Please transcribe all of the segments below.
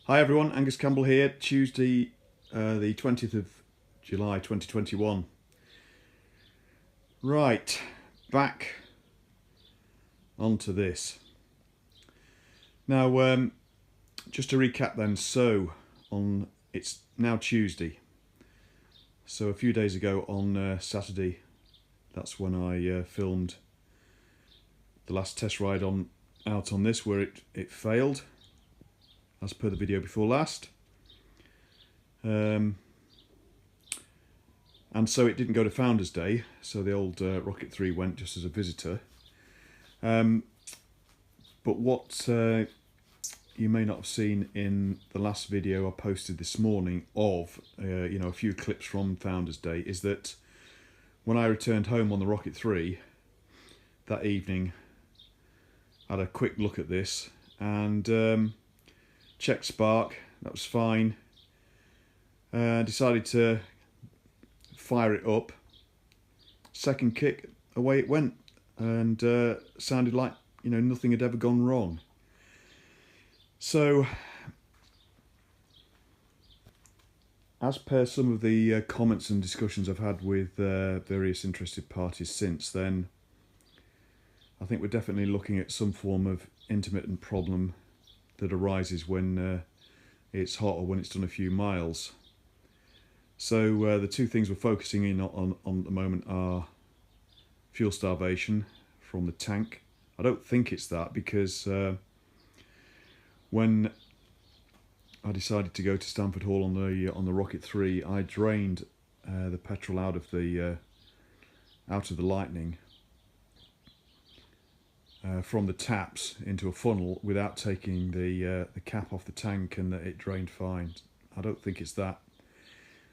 Hi everyone, Angus Campbell here, Tuesday the 20th of July 2021. Right, back onto this. Now, just to recap then, it's now Tuesday. So a few days ago on Saturday, that's when I filmed the last test ride out on this where it failed, as per the video before last. And so it didn't go to Founders Day, so the old Rocket 3 went just as a visitor. But what you may not have seen in the last video I posted this morning of a few clips from Founders Day is that when I returned home on the Rocket 3 that evening, I had a quick look at this and checked spark, that was fine. Decided to fire it up. Second kick, away it went, and sounded like nothing had ever gone wrong. So, as per some of the comments and discussions I've had with various interested parties since then, I think we're definitely looking at some form of intermittent problem that arises when it's hot or when it's done a few miles. So the two things we're focusing in on at the moment are fuel starvation from the tank. I don't think it's that, because when I decided to go to Stamford Hall on the Rocket 3, I drained the petrol out of the Lightning from the taps into a funnel without taking the cap off the tank, and that it drained fine. I don't think it's that.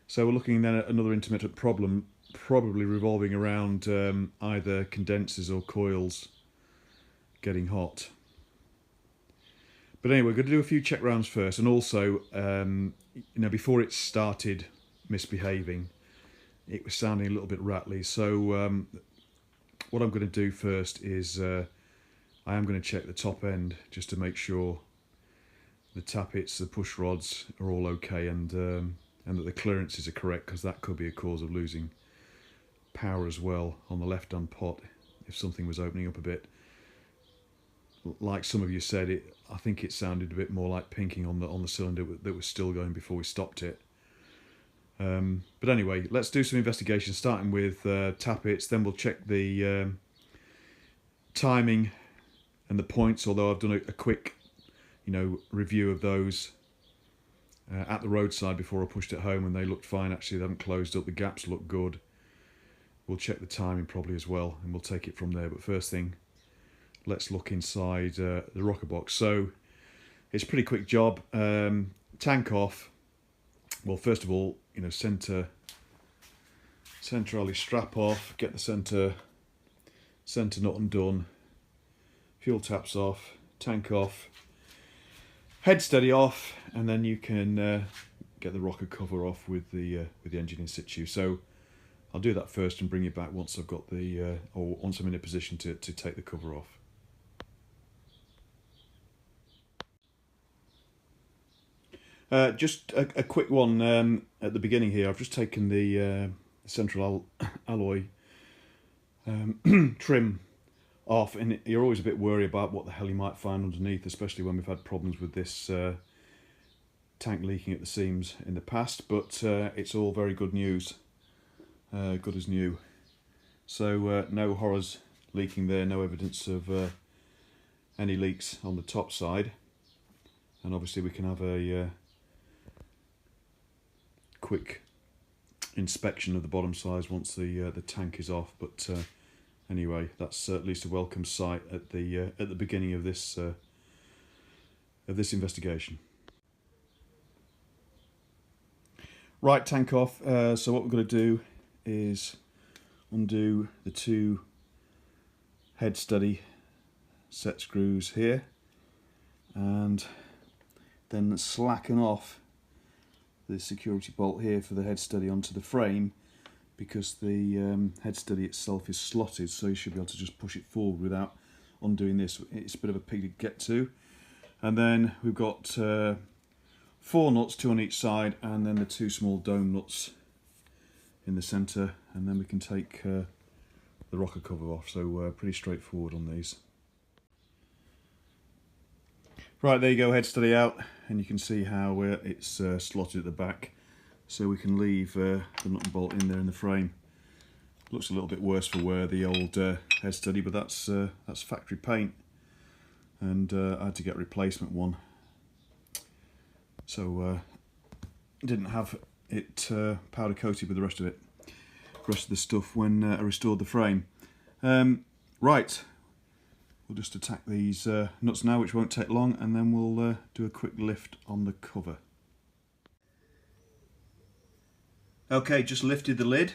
So we're looking then at another intermittent problem, probably revolving around either condensers or coils getting hot. But anyway, we're going to do a few check rounds first, and also, before it started misbehaving, it was sounding a little bit rattly. So what I'm going to do first is I am going to check the top end just to make sure the tappets, the push rods are all okay, and that the clearances are correct, because that could be a cause of losing power as well on the left-hand pot if something was opening up a bit. Like some of you said, I think it sounded a bit more like pinking on the cylinder that was still going before we stopped it. But anyway, let's do some investigation, starting with tappets. Then we'll check the timing and the points, although I've done a quick review of those at the roadside before I pushed it home, and they looked fine. Actually, they haven't closed up, the gaps look good. We'll check the timing probably as well, and we'll take it from there. But first thing, let's look inside the rocker box. So it's a pretty quick job. Tank off. Well, first of all, center alley strap off, get the center nut undone, fuel taps off, tank off, head steady off, and then you can get the rocker cover off with the engine in situ. So I'll do that first and bring you back once I've got or once I'm in a position to take the cover off. Just a quick one at the beginning here. I've just taken the central alloy trim off, and you're always a bit worried about what the hell you might find underneath, especially when we've had problems with this tank leaking at the seams in the past. But it's all very good news, good as new. So no horrors leaking there, no evidence of any leaks on the top side, and obviously we can have a quick inspection of the bottom sides once the tank is off. But anyway, that's at least a welcome sight at the beginning of this investigation. Right, tank off. So what we're going to do is undo the two head steady set screws here, and then slacken off the security bolt here for the head steady onto the frame, because the head steady itself is slotted, so you should be able to just push it forward without undoing this. It's a bit of a pig to get to. And then we've got 4 nuts, 2 on each side, and then the 2 small dome nuts in the centre, and then we can take the rocker cover off. So pretty straightforward on these. Right, there you go, head study out, and you can see how it's slotted at the back, so we can leave the nut and bolt in there in the frame. Looks a little bit worse for wear, the old head study, but that's factory paint, and I had to get a replacement one, so didn't have it powder coated with the rest of the stuff when I restored the frame. Right. We'll just attack these nuts now, which won't take long, and then we'll do a quick lift on the cover. Okay, just lifted the lid.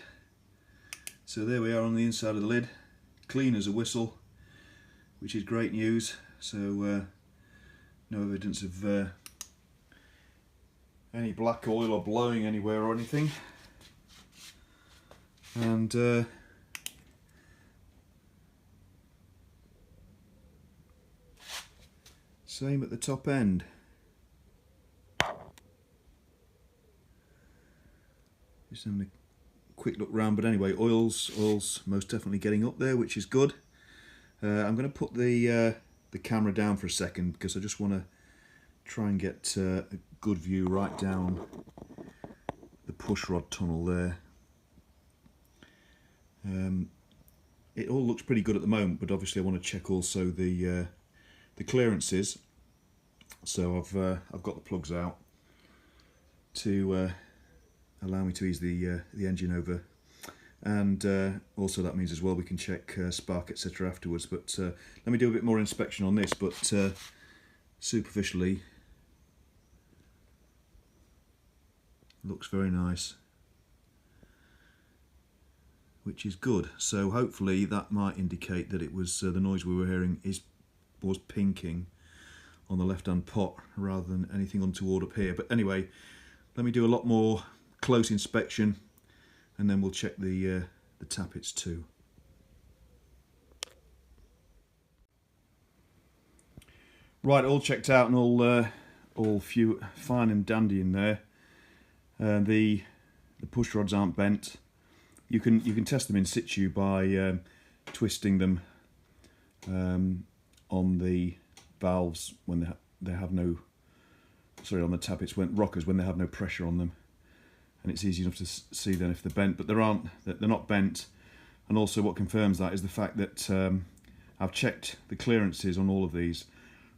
So there we are on the inside of the lid, clean as a whistle, which is great news. So no evidence of any black oil or blowing anywhere or anything. And same at the top end. Just having a quick look round, but anyway, oil's most definitely getting up there, which is good. I'm going to put the camera down for a second because I just want to try and get a good view right down the push rod tunnel there. It all looks pretty good at the moment, but obviously I want to check also the clearances. So I've got the plugs out to allow me to ease the engine over, and also that means as well we can check spark, etc. afterwards. But let me do a bit more inspection on this. But superficially, looks very nice, which is good. So hopefully that might indicate that it was the noise we were hearing was pinking on the left-hand pot rather than anything untoward up here. But anyway, let me do a lot more close inspection, and then we'll check the tappets too. Right, all checked out and all fine and dandy in there. The push rods aren't bent. You can test them in situ by twisting them on the valves when they have no, sorry, on the tappets, rockers when they have no pressure on them, and it's easy enough to see then if they're bent. But they're not bent. And also what confirms that is the fact that I've checked the clearances on all of these,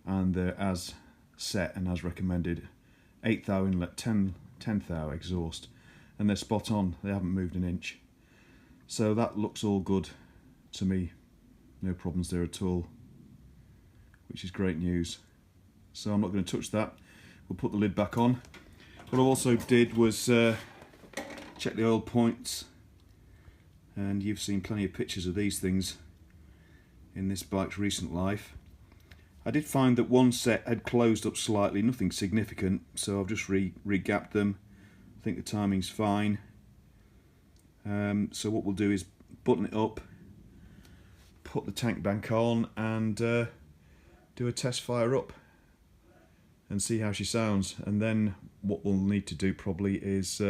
and they're as set and as recommended. 8 thou inlet, 10 thou exhaust, and they're spot on. They haven't moved an inch. So that looks all good to me. No problems there at all, which is great news. So I'm not going to touch that. We'll put the lid back on. What I also did was check the oil points, and you've seen plenty of pictures of these things in this bike's recent life. I did find that one set had closed up slightly, nothing significant, so I've just re-gapped them. I think the timing's fine. So what we'll do is button it up, put the tank bank on, and do a test fire up and see how she sounds. And then what we'll need to do probably is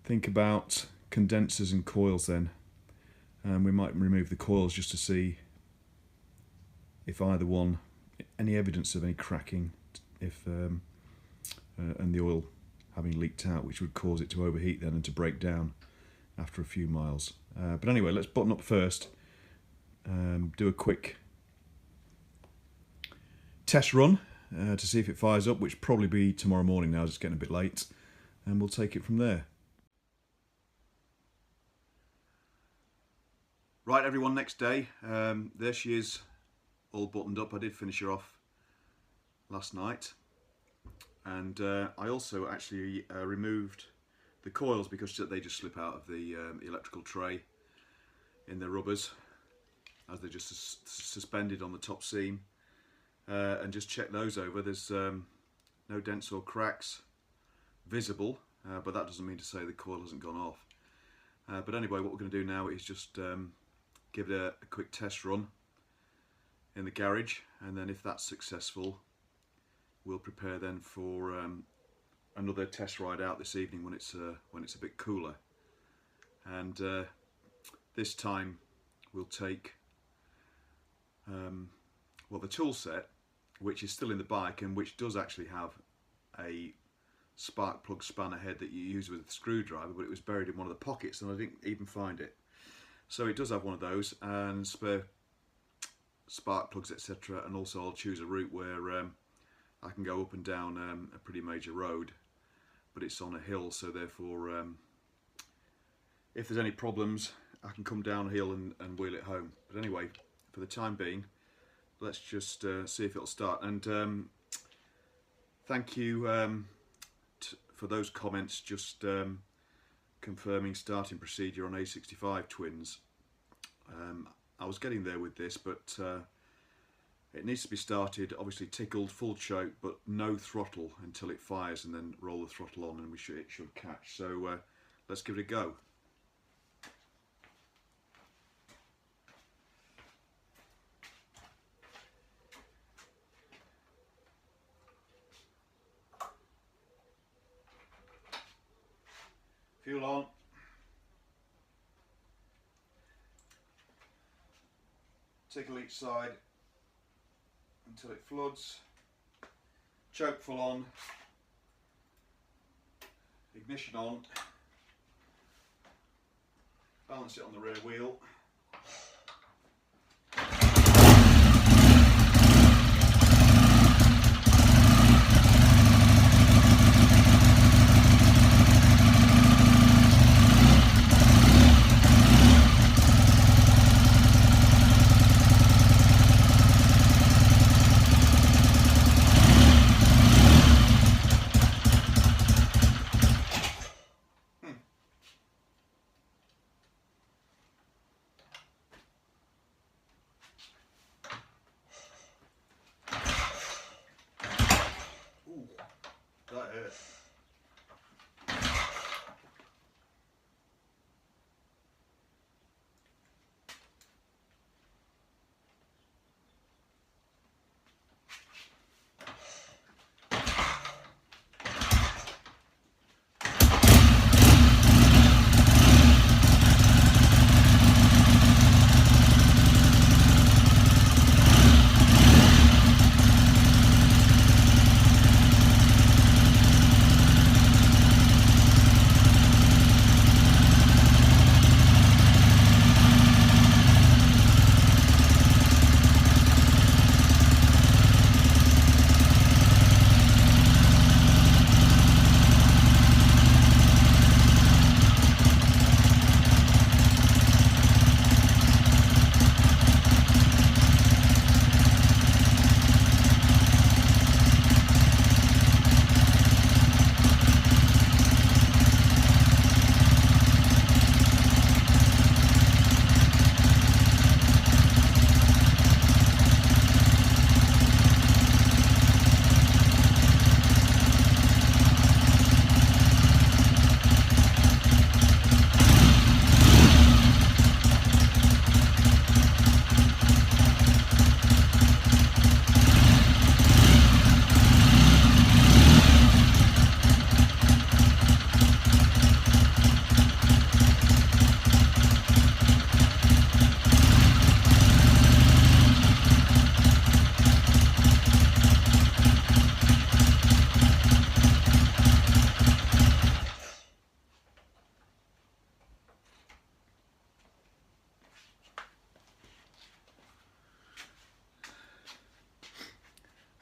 think about condensers and coils then. We might remove the coils just to see if either one, any evidence of any cracking, if and the oil having leaked out, which would cause it to overheat then and to break down after a few miles. But anyway, let's button up first, do a quick test run to see if it fires up, which will probably be tomorrow morning now as it's getting a bit late, and we'll take it from there. Right everyone, next day, there she is, all buttoned up. I did finish her off last night, and I also actually removed the coils because they just slip out of the electrical tray in the rubbers as they're just suspended on the top seam, and just check those over. There's no dents or cracks visible, but that doesn't mean to say the coil hasn't gone off. But anyway, what we're going to do now is just give it a quick test run in the garage, and then if that's successful, we'll prepare then for another test ride out this evening when it's a bit cooler. And this time we'll take well, the tool set, which is still in the bike and which does actually have a spark plug spanner head that you use with a screwdriver, but it was buried in one of the pockets and I didn't even find it. So it does have one of those and spare spark plugs, etc. And also I'll choose a route where I can go up and down a pretty major road, but it's on a hill, so therefore if there's any problems I can come downhill and wheel it home. But anyway, for the time being, let's just see if it'll start. And thank you for those comments just confirming starting procedure on A65 twins. I was getting there with this, but it needs to be started, obviously tickled, full choke, but no throttle until it fires, and then roll the throttle on and it should catch. So let's give it a go. Fuel on. Tickle each side until it floods. Choke full on. Ignition on. Balance it on the rear wheel. That hurt.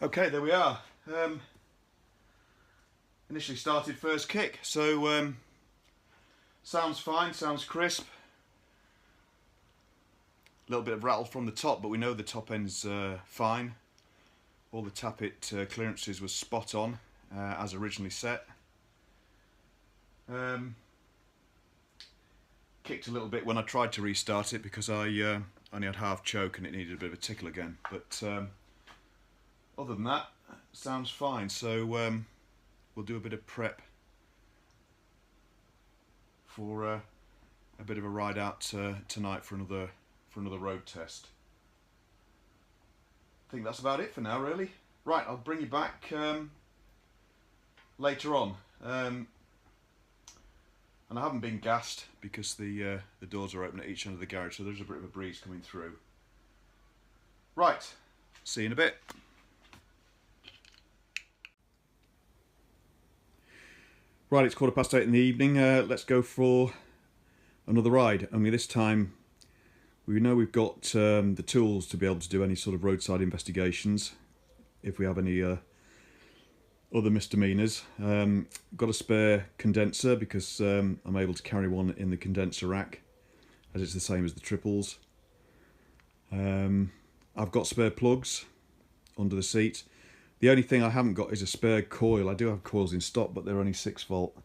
Okay, there we are. Initially started first kick, so sounds fine, sounds crisp. A little bit of rattle from the top, but we know the top end's fine. All the tappet clearances was spot on as originally set. Kicked a little bit when I tried to restart it because I only had half choke and it needed a bit of a tickle again, but other than that, sounds fine. So we'll do a bit of prep for a bit of a ride out tonight for another road test. I think that's about it for now, really. Right, I'll bring you back later on. And I haven't been gassed because the doors are open at each end of the garage, so there's a bit of a breeze coming through. Right, see you in a bit. Right, it's 8:15 in the evening. Let's go for another ride. Only this time, we know we've got the tools to be able to do any sort of roadside investigations if we have any other misdemeanors. Got a spare condenser because I'm able to carry one in the condenser rack, as it's the same as the triples. I've got spare plugs under the seat. The only thing I haven't got is a spare coil. I do have coils in stock, but they're only 6 volt.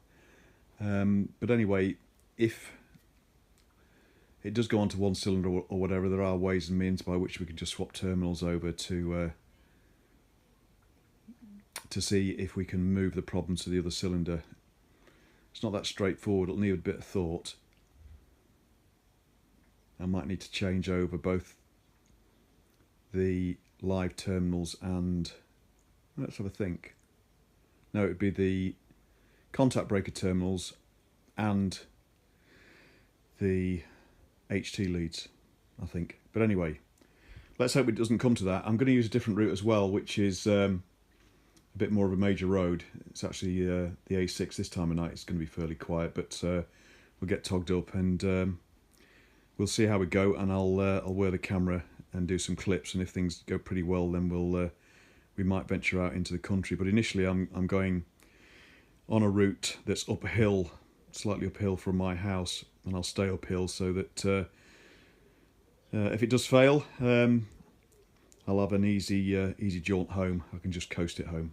But anyway, if it does go onto one cylinder or whatever, there are ways and means by which we can just swap terminals over to see if we can move the problem to the other cylinder. It's not that straightforward. It'll need a bit of thought. I might need to change over both the live terminals and, let's have a think. No, it would be the contact breaker terminals and the HT leads, I think. But anyway, let's hope it doesn't come to that. I'm going to use a different route as well, which is a bit more of a major road. It's actually the A6 this time of night. It's going to be fairly quiet, but we'll get togged up and we'll see how we go. And I'll wear the camera and do some clips. And if things go pretty well, then we might venture out into the country. But initially, I'm going on a route that's up a hill, slightly uphill from my house, and I'll stay uphill so that if it does fail, I'll have an easy jaunt home. I can just coast it home.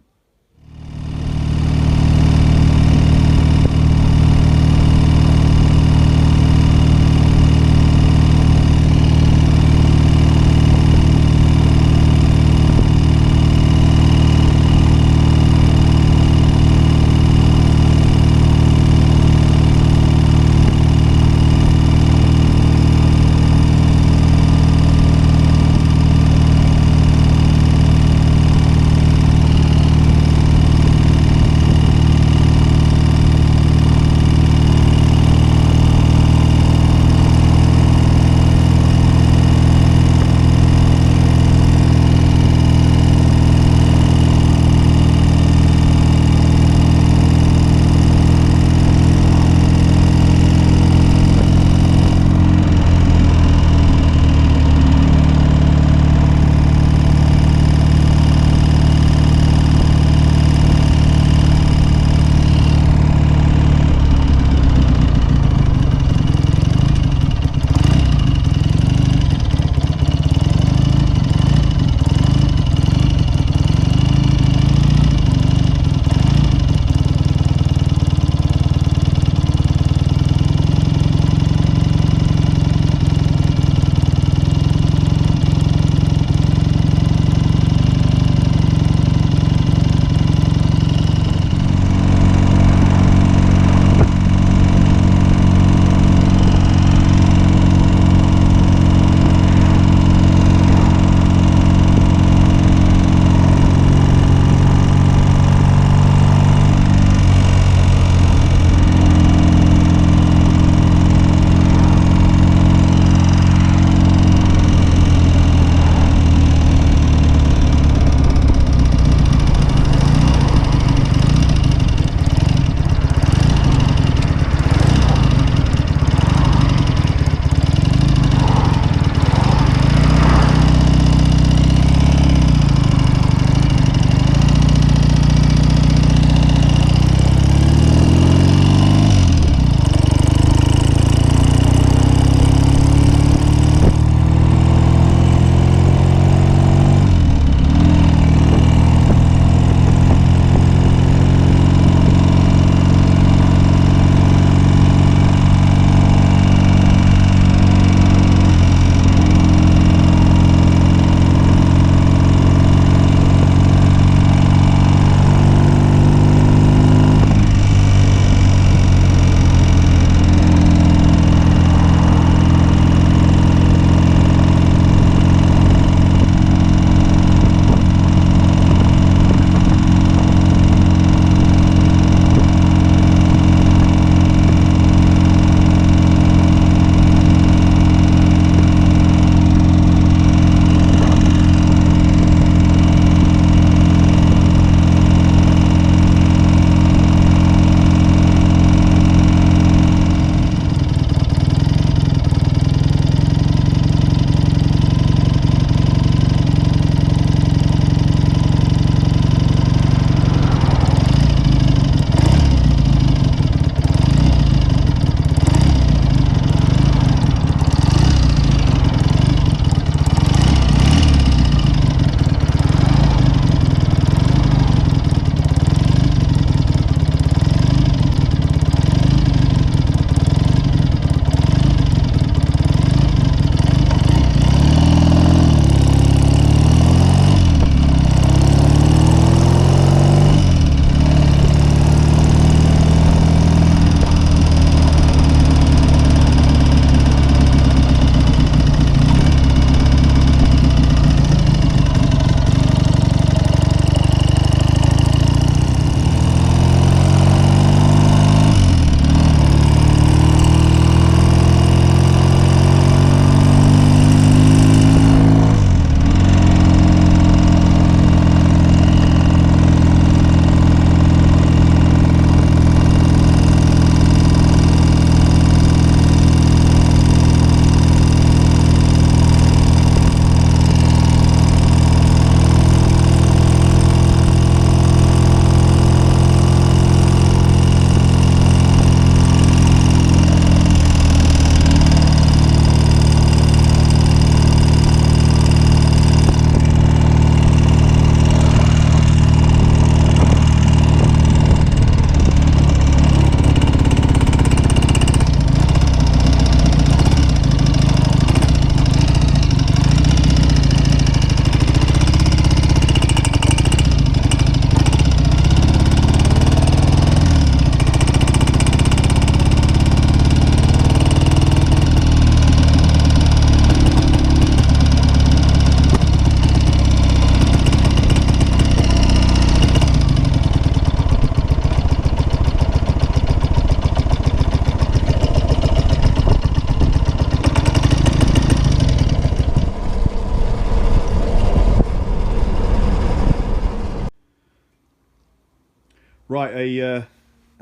Right, a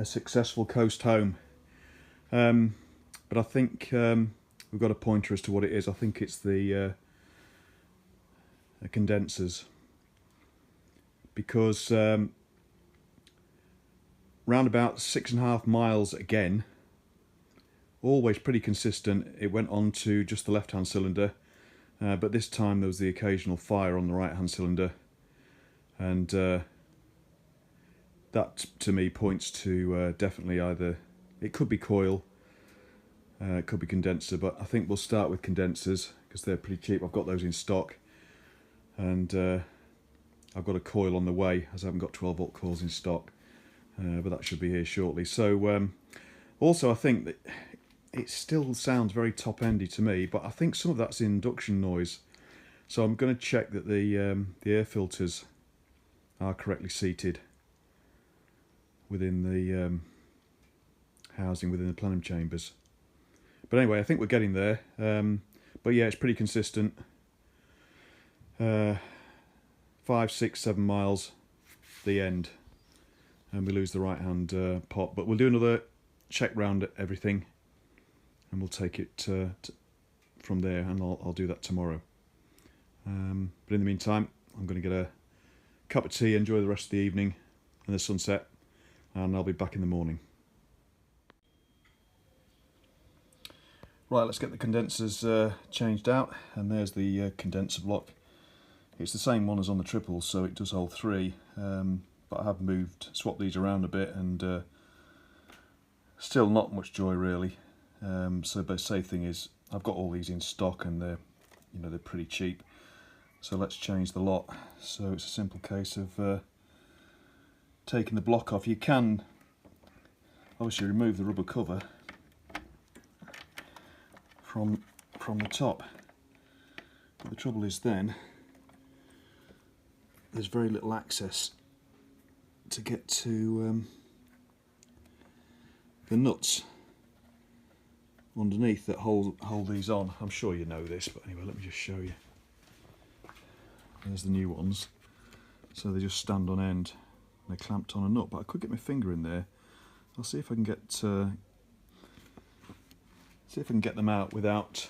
successful coast home. But I think we've got a pointer as to what it is. I think it's the condensers, because round about 6.5 miles again, always pretty consistent, it went on to just the left hand cylinder, but this time there was the occasional fire on the right hand cylinder, and that to me points to definitely either, it could be coil, it could be condenser, but I think we'll start with condensers because they're pretty cheap. I've got those in stock, and I've got a coil on the way as I haven't got 12 volt coils in stock, but that should be here shortly. So also I think that it still sounds very top-endy to me, but I think some of that's induction noise. So I'm going to check that the air filters are correctly seated within the housing within the plenum chambers. But anyway, I think we're getting there. But yeah, it's pretty consistent. 5, 6, 7 miles, the end, and we lose the right-hand pot. But we'll do another check round at everything, and we'll take it from there, and I'll do that tomorrow. But in the meantime, I'm going to get a cup of tea, enjoy the rest of the evening and the sunset, and I'll be back in the morning. Right, let's get the condensers changed out, and there's the condenser block. It's the same one as on the triples, so it does hold 3, but I have swapped these around a bit, and still not much joy really. So the safe thing is I've got all these in stock, and they're pretty cheap. So let's change the lot. So it's a simple case of taking the block off. You can obviously remove the rubber cover from the top, but the trouble is then there's very little access to get to the nuts underneath that hold these on. I'm sure you know this, but anyway, let me just show you. There's the new ones. So they just stand on end. They're clamped on a nut, but I could get my finger in there. I'll see if I can get them out without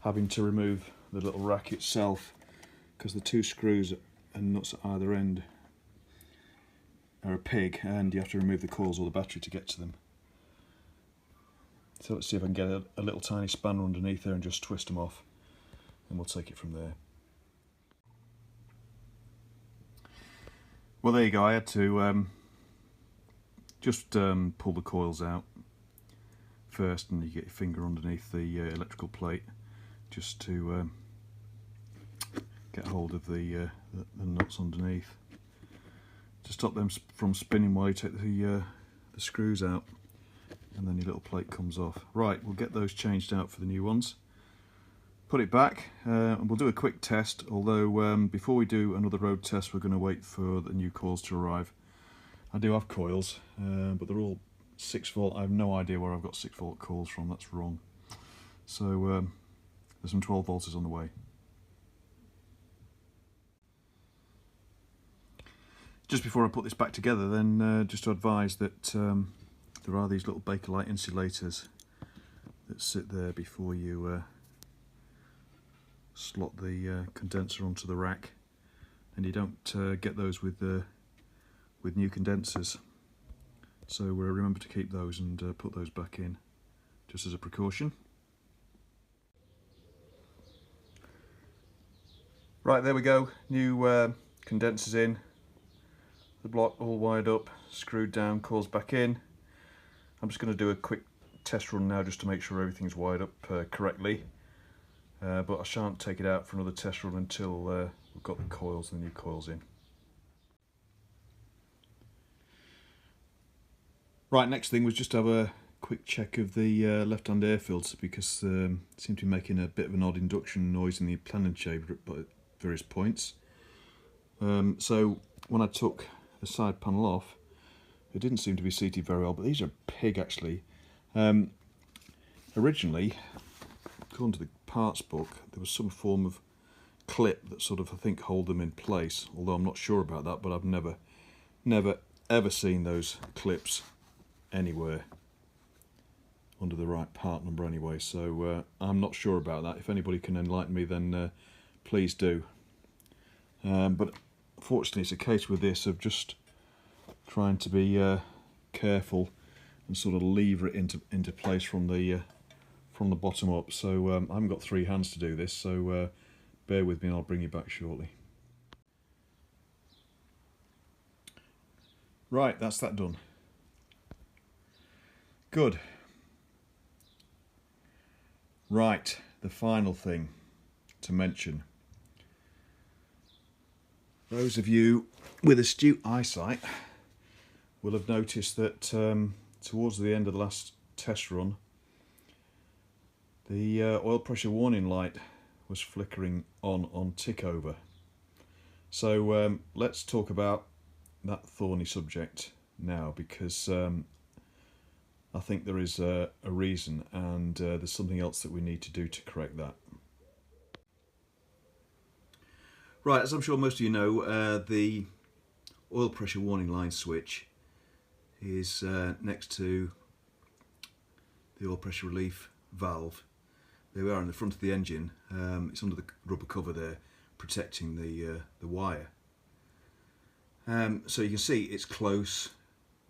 having to remove the little rack itself, because the 2 screws and nuts at either end are a pig, and you have to remove the coils or the battery to get to them. So let's see if I can get a little tiny spanner underneath there and just twist them off, and we'll take it from there. Well, there you go. I had to just pull the coils out first, and you get your finger underneath the electrical plate just to get hold of the nuts underneath to stop them from spinning while you take the screws out, and then your little plate comes off. Right, we'll get those changed out for the new ones, put it back, and we'll do a quick test, although before we do another road test we're going to wait for the new coils to arrive. I do have coils, but they're all 6 volt. I have no idea where I've got 6 volt coils from, that's wrong. So there's some 12 volts on the way. Just before I put this back together then, just to advise that there are these little Bakelite insulators that sit there before you slot the condenser onto the rack, and you don't get those with new condensers. So remember to keep those and put those back in, just as a precaution. Right, there we go, new condensers in, the block all wired up, screwed down, coils back in. I'm just going to do a quick test run now just to make sure everything's wired up correctly, but I shan't take it out for another test run until we've got the coils and the new coils in. Right, next thing was just to have a quick check of the left-hand air filter, because it seemed to be making a bit of an odd induction noise in the plenum chamber at various points. So when I took the side panel off, it didn't seem to be seated very well, but these are pig actually. Originally, according to the parts book, there was some form of clip that sort of, I think, hold them in place, although I'm not sure about that, but I've never ever seen those clips anywhere under the right part number anyway, so I'm not sure about that. If anybody can enlighten me, then please do. But fortunately it's a case with this of just trying to be careful and sort of lever it into place from the bottom up. So I haven't got 3 hands to do this, so bear with me and I'll bring you back shortly. Right, that's that done. Good. Right, the final thing to mention. Those of you with astute eyesight will have noticed that towards the end of the last test run, the oil pressure warning light was flickering on tick over. So let's talk about that thorny subject now, because I think there is a reason, and there's something else that we need to do to correct that. Right, as I'm sure most of you know, the oil pressure warning line switch is next to the oil pressure relief valve. There we are in the front of the engine. It's under the rubber cover there, protecting the wire. So you can see it's close,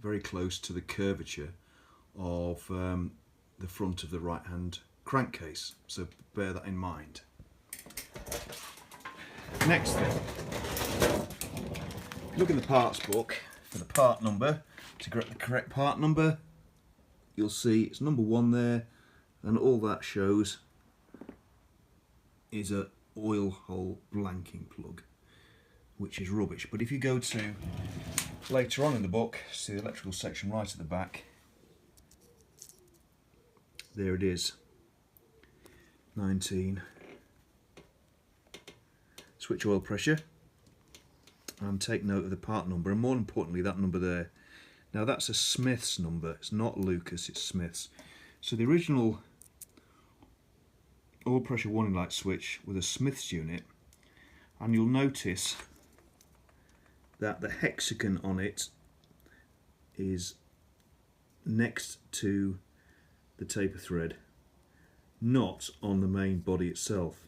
very close to the curvature of the front of the right hand crankcase, so bear that in mind. Next thing, look in the parts book for the part number. To get the correct part number, you'll see it's number 1 there, and all that shows is a oil hole blanking plug, which is rubbish. But if you go to later on in the book, see the electrical section right at the back, there it is, 19, switch oil pressure, and take note of the part number, and more importantly that number there. Now that's a Smith's number, it's not Lucas, it's Smith's. So the original oil pressure warning light switch with a Smith's unit, and you'll notice that the hexagon on it is next to the taper thread, not on the main body itself.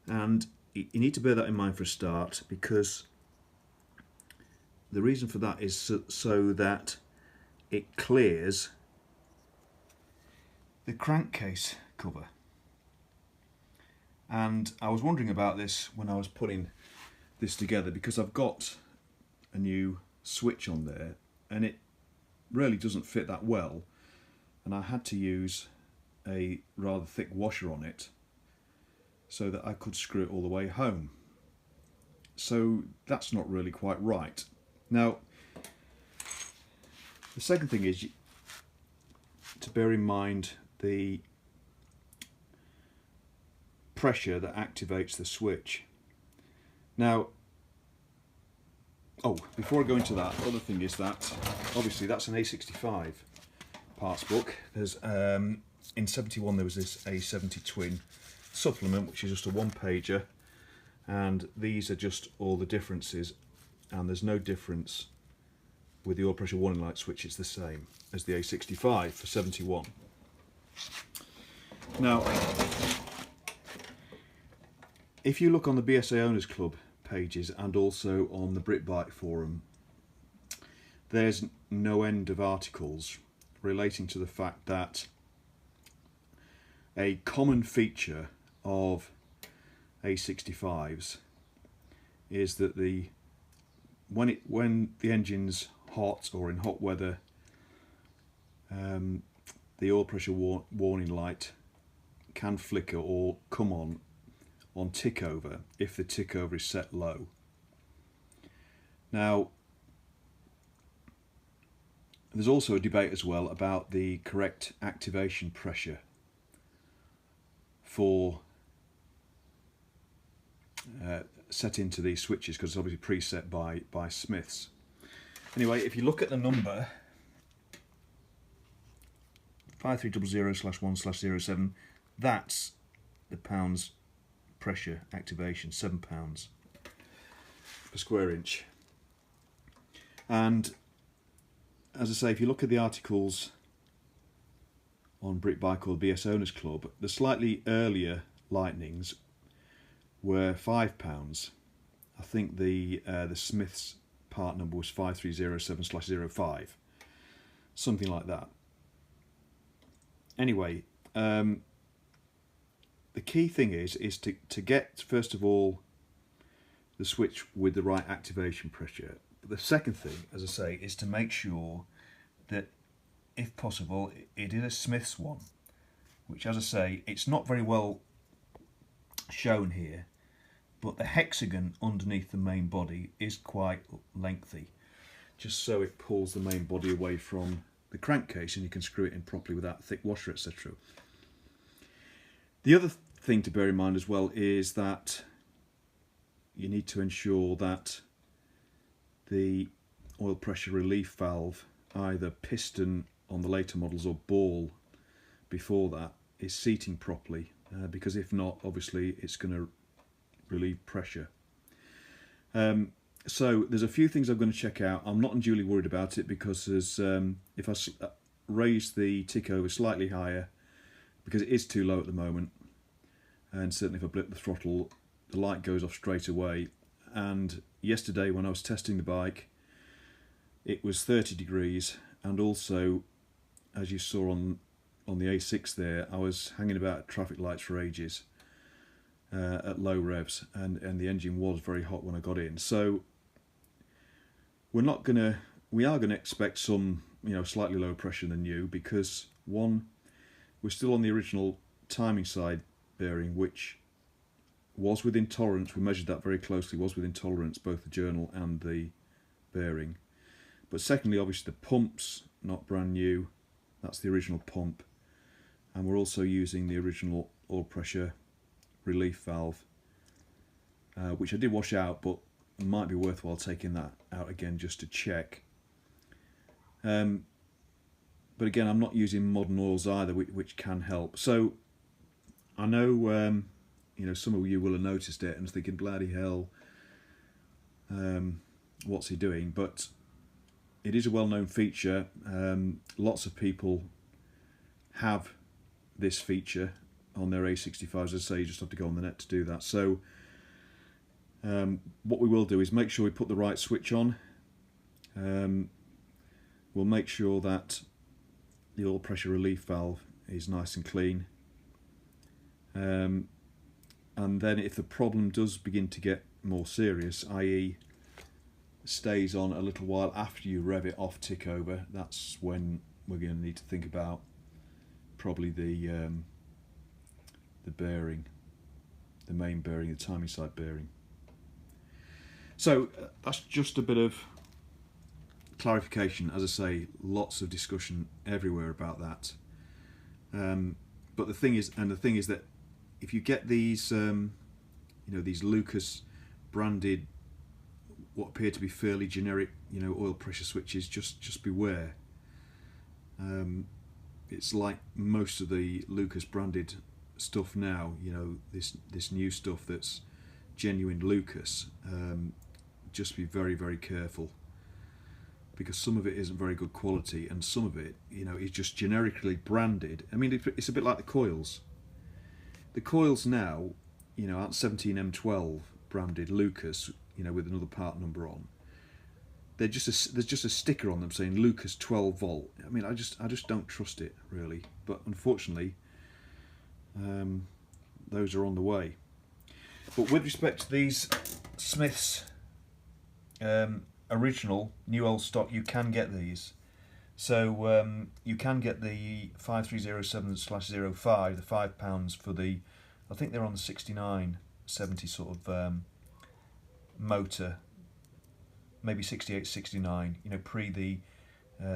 And you need to bear that in mind for a start, because the reason for that is so that it clears the crankcase cover. And I was wondering about this when I was putting this together, because I've got a new switch on there and it really doesn't fit that well, and I had to use a rather thick washer on it so that I could screw it all the way home. So that's not really quite right. Now, the second thing is to bear in mind the pressure that activates the switch. Now, before I go into that, other thing is that obviously that's an A65 parts book. There's in 71 there was this A70 twin supplement, which is just a 1-pager, and these are just all the differences, and there's no difference with the oil pressure warning light switch. It's the same as the A65 for 71. Now, if you look on the BSA Owners Club pages and also on the BritBike forum, there's no end of articles relating to the fact that a common feature of A65s is that when the engine's hot or in hot weather, the oil pressure warning light can flicker or come on tick over if the tick over is set low. Now, there's also a debate as well about the correct activation pressure for set into these switches, because it's obviously preset by Smiths. Anyway, if you look at the number 5300/1/07, that's the pounds pressure activation, £7 per square inch. And as I say, if you look at the articles on Brick Bike or the BS Owners Club, the slightly earlier Lightnings were £5. I think the Smith's part number was 5307/05, something like that. Anyway, the key thing is to get, first of all, the switch with the right activation pressure. But the second thing, as I say, is to make sure that, if possible, it is a Smith's one, which, as I say, it's not very well shown here, but the hexagon underneath the main body is quite lengthy, just so it pulls the main body away from the crankcase and you can screw it in properly without a thick washer, etc. The other thing to bear in mind as well is that you need to ensure that the oil pressure relief valve, either piston on the later models or ball before that, is seating properly, because if not, obviously it's going to relieve pressure. So there's a few things I'm going to check out. I'm not unduly worried about it, because there's, if I raise the tick over slightly higher, because it is too low at the moment, and certainly if I blip the throttle, the light goes off straight away. And yesterday when I was testing the bike, it was 30 degrees, and also, as you saw on the A6 there, I was hanging about at traffic lights for ages at low revs, and the engine was very hot when I got in. So we are gonna expect some, slightly lower pressure than new, because one, we're still on the original timing side bearing, which was within tolerance. We measured that very closely, was within tolerance, both the journal and the bearing. But secondly, obviously the pump's not brand new, that's the original pump, and we're also using the original oil pressure relief valve, which I did wash out, but it might be worthwhile taking that out again just to check. But again, I'm not using modern oils either, which can help. So I know some of you will have noticed it and thinking, bloody hell, what's he doing? But it is a well-known feature. Lots of people have this feature on their A65s. As I say, you just have to go on the net to do that. So what we will do is make sure we put the right switch on. We'll make sure that the oil pressure relief valve is nice and clean. And then if the problem does begin to get more serious, i.e. stays on a little while after you rev it off tick over, that's when we're going to need to think about probably the bearing, the main bearing, the timing side bearing. So that's just a bit of clarification. As I say, lots of discussion everywhere about that. But the thing is that if you get these, these Lucas branded, what appear to be fairly generic, oil pressure switches, just beware. It's like most of the Lucas branded stuff now, this new stuff that's genuine Lucas. Just be very, very careful, because some of it isn't very good quality, and some of it, is just generically branded. I mean, it's a bit like the coils. The coils now, A70M12 branded Lucas, with another part number on. There's just a sticker on them saying Lucas 12 volt. I mean, I just don't trust it really. But unfortunately, those are on the way. But with respect to these Smith's original new old stock, you can get these. So you can get the 5307/05, the £5 for the, I think they're on the 6970 sort of motor, maybe 6869, pre the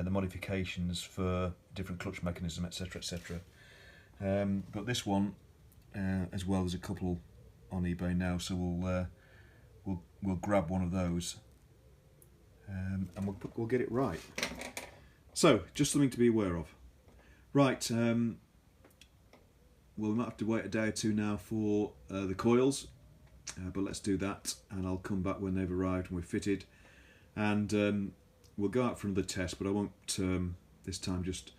modifications for different clutch mechanism, etc., etc. But this one, as well, there's a couple on eBay now, so we'll grab one of those, and we'll get it right. So, just something to be aware of. Right, we might have to wait a day or two now for the coils, but let's do that, and I'll come back when they've arrived and we're fitted. And we'll go out for another test, but I won't this time just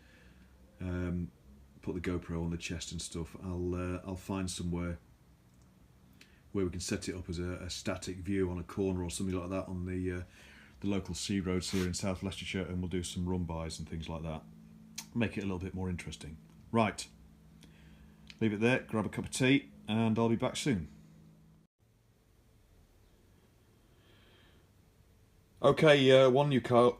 put the GoPro on the chest and stuff. I'll find somewhere where we can set it up as a static view on a corner or something like that on the local C roads here in South Leicestershire, and we'll do some run-bys and things like that. Make it a little bit more interesting. Right, leave it there, grab a cup of tea, and I'll be back soon. Okay, one new coil.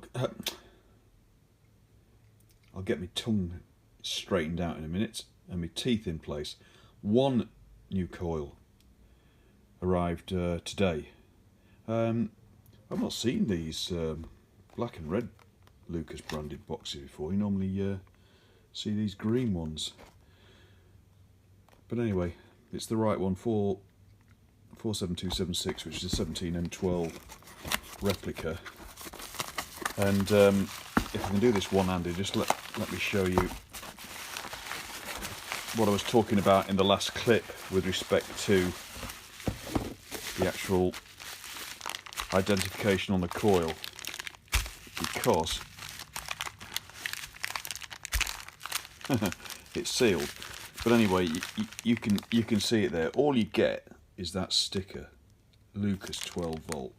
I'll get my tongue straightened out in a minute and my teeth in place. One new coil arrived today. I've not seen these black and red Lucas branded boxes before. You normally see these green ones. But anyway, it's the right one for 47276, which is a 17M12 replica. And if I can do this one-handed, just let me show you what I was talking about in the last clip with respect to the actual identification on the coil, because it's sealed. But anyway, you can see it there. All you get is that sticker, Lucas 12 volt.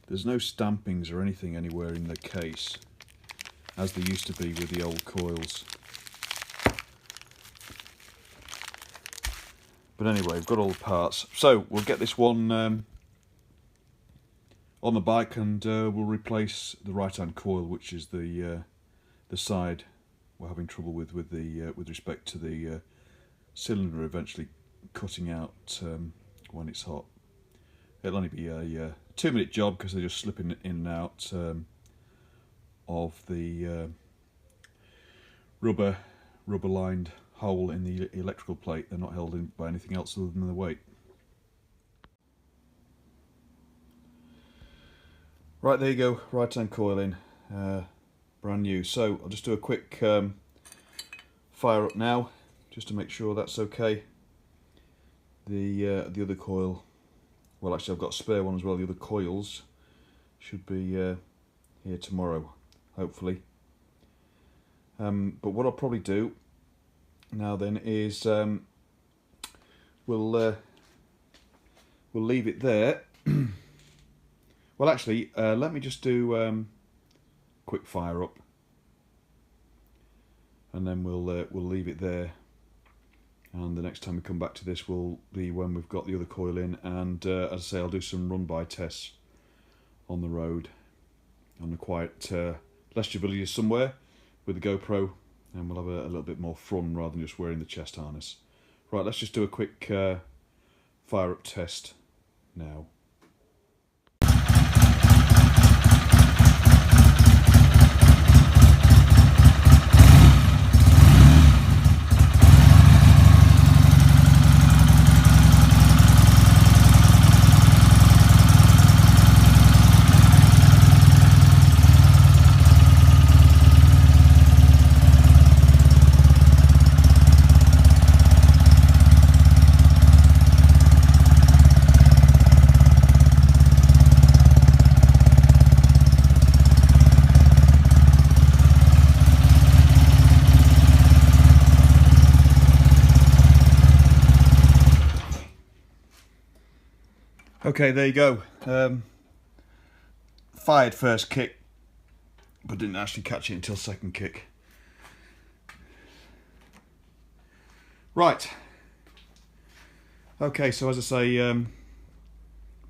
There's no stampings or anything anywhere in the case, as there used to be with the old coils. But anyway, we've got all the parts. So we'll get this one on the bike, and we'll replace the right-hand coil, which is the side we're having trouble with respect to the cylinder eventually cutting out when it's hot. It'll only be a 2-minute job because they're just slipping in and out of the rubber-lined hole in the electrical plate. They're not held in by anything else other than the weight. Right, there you go, right-hand coil in, brand new. So I'll just do a quick fire up now, just to make sure that's okay. The other coil, well actually I've got a spare one as well. The other coils should be here tomorrow, hopefully. But what I'll probably do now then is we'll leave it there. Well, actually, let me just do quick fire up, and then we'll leave it there. And the next time we come back to this will be when we've got the other coil in, and as I say, I'll do some run-by tests on the road, on the quiet Leicester villages somewhere with the GoPro, and we'll have a little bit more fun rather than just wearing the chest harness. Right, let's just do a quick fire-up test now. Okay, there you go. Fired first kick, but didn't actually catch it until second kick. Right. Okay, so as I say,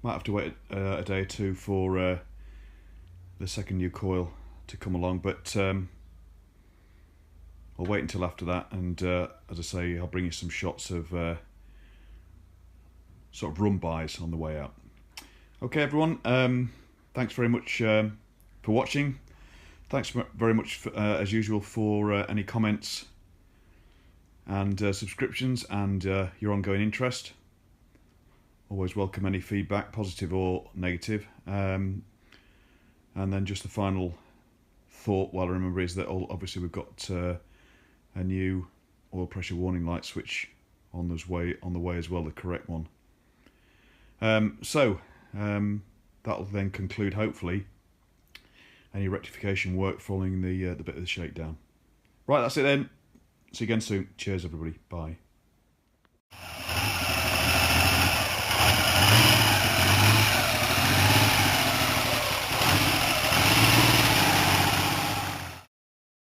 might have to wait a day or two for the second new coil to come along, but I'll wait until after that, and as I say, I'll bring you some shots of sort of run-bys on the way out. Okay, everyone, thanks very much for watching. Thanks very much, as usual, for any comments and subscriptions and your ongoing interest. Always welcome any feedback, positive or negative. And then just the final thought while I remember is that obviously we've got a new oil pressure warning light switch on the way as well, the correct one. That'll then conclude, hopefully, any rectification work following the bit of the shakedown. Right, that's it then. See you again soon. Cheers, everybody. Bye.